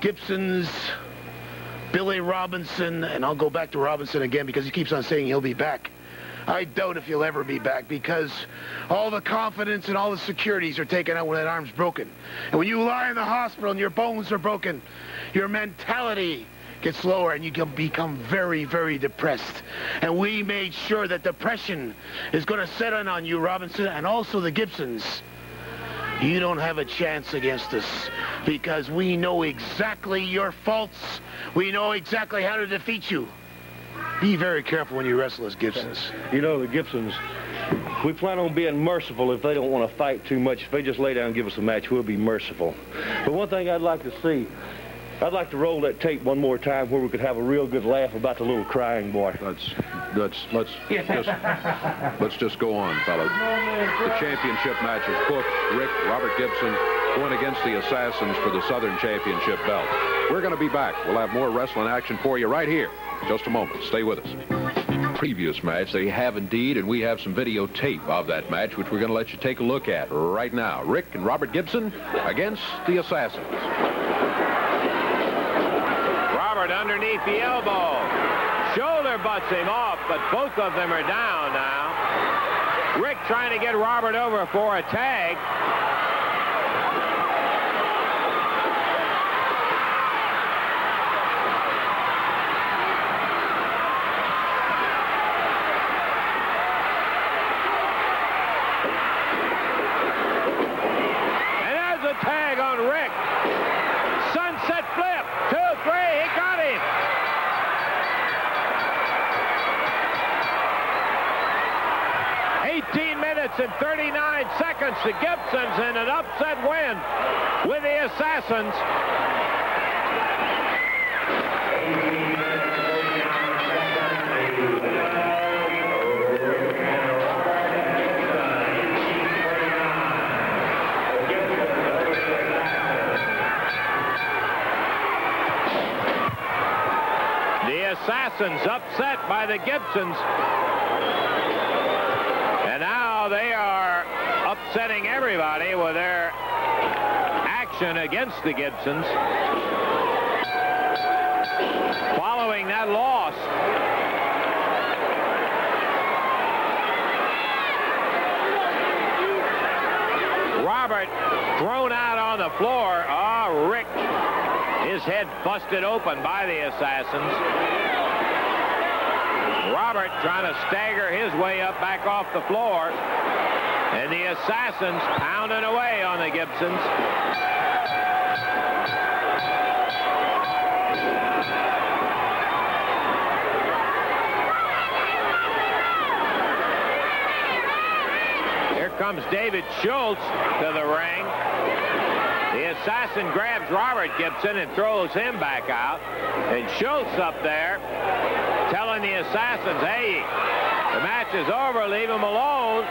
Gibson's, Billy Robinson, and I'll go back to Robinson again because he keeps on saying he'll be back. I doubt if he'll ever be back because all the confidence and all the securities are taken out when that arm's broken. And when you lie in the hospital and your bones are broken, your mentality gets lower and you can become very, very depressed. And we made sure that depression is going to set in on you, Robinson, and also the Gibsons. You don't have a chance against us because we know exactly your faults. We know exactly how to defeat you. Be very careful when you wrestle as Gibsons. You know, the Gibsons, we plan on being merciful if they don't want to fight too much. If they just lay down and give us a match, we'll be merciful. But one thing I'd like to see, I'd like to roll that tape one more time where we could have a real good laugh about the little crying boy. Let's just go on, fellas. The championship match is booked. Rick, Robert Gibson going against the Assassins for the Southern Championship belt. We're going to be back. We'll have more wrestling action for you right here. Just a moment. Stay with us. Previous match, they have indeed, and we have some videotape of that match, which we're going to let you take a look at right now. Rick and Robert Gibson against the Assassins. Robert underneath the elbow. Shoulder butts him off, but both of them are down now. Rick trying to get Robert over for a tag. Tag on Rick. Sunset flip. 2, 3. He got him. Minutes and 39 seconds. The Gibsons in an upset win with the Assassins. Assassins upset by the Gibsons. And now they are upsetting everybody with their action against the Gibsons. Following that loss. Robert thrown out on the floor. Rick, his head busted open by the Assassins. Robert trying to stagger his way up back off the floor. And the Assassins pounding away on the Gibsons. Here comes David Schultz to the ring. The Assassin grabs Robert Gibson and throws him back out. And Schultz up there telling the Assassins, hey, the match is over, leave him alone.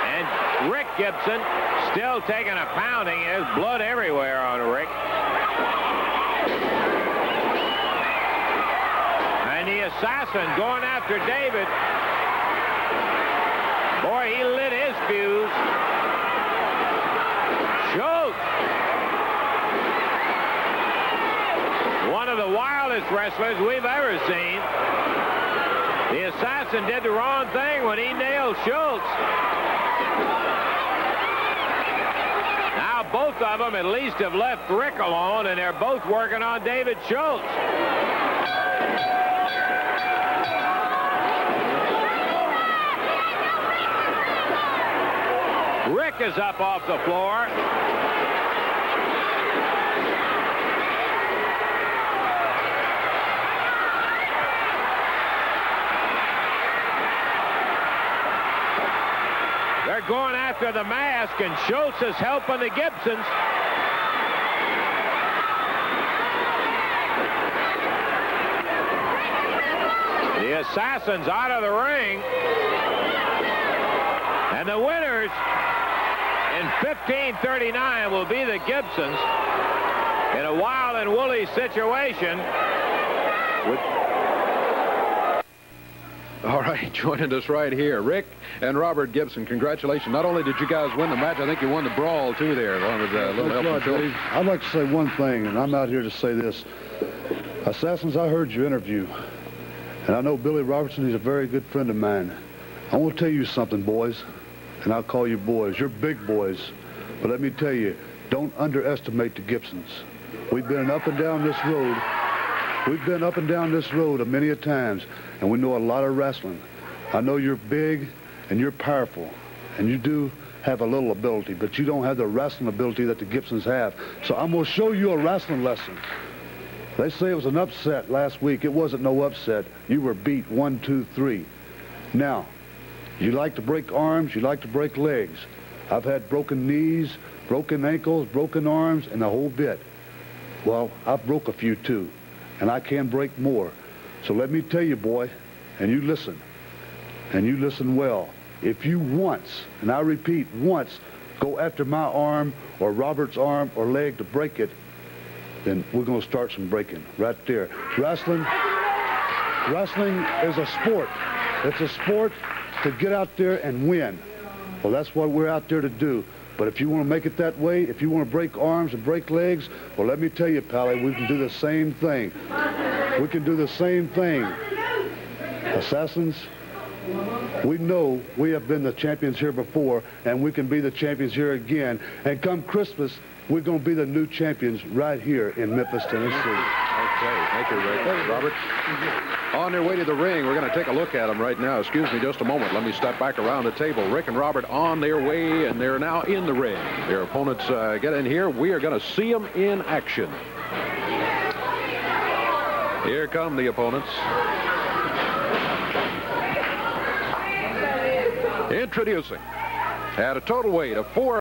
And Rick Gibson still taking a pounding. There's blood everywhere on Rick. And the Assassin going after David. Boy, he lit his fuse. Schultz. One of the wildest wrestlers we've ever seen. The Assassin did the wrong thing when he nailed Schultz. Now both of them at least have left Rick alone, and they're both working on David Schultz. Rick is up off the floor. They're going after the mask, and Schultz is helping the Gibsons. The Assassins out of the ring. And the winners in 15:39 will be the Gibsons in a wild and woolly situation. All right, joining us right here, Rick and Robert Gibson. Congratulations. Not only did you guys win the match, I think you won the brawl, too, there. Along with little help from Schultz. I'd like to say one thing, and I'm out here to say this. Assassins, I heard your interview, and I know Billy Robertson. He's a very good friend of mine. I want to tell you something, boys, and I'll call you boys. You're big boys, but let me tell you, don't underestimate the Gibsons. We've been up and down this road. We've been up and down this road many a times, and we know a lot of wrestling. I know you're big and you're powerful, and you do have a little ability, but you don't have the wrestling ability that the Gibsons have. So I'm going to show you a wrestling lesson. They say it was an upset last week. It wasn't no upset. You were beat 1, 2, 3. Now, you like to break arms, you like to break legs. I've had broken knees, broken ankles, broken arms, and the whole bit. Well, I've broke a few too, and I can break more. So let me tell you, boy, and you listen well. If you once, and I repeat, once, go after my arm or Robert's arm or leg to break it, then we're going to start some breaking right there. Wrestling is a sport. It's a sport to get out there and win. Well, that's what we're out there to do. But if you want to make it that way, if you want to break arms and break legs, well, let me tell you, Pally, we can do the same thing. We can do the same thing. Assassins, we know we have been the champions here before, and we can be the champions here again. And come Christmas, we're going to be the new champions right here in Memphis, Tennessee. Okay, thank you, Rick. Robert, on their way to the ring, we're going to take a look at them right now. Excuse me just a moment. Let me step back around the table. Rick and Robert on their way, and they're now in the ring. Their opponents get in here. We are going to see them in action. Here come the opponents. Introducing, at a total weight of 4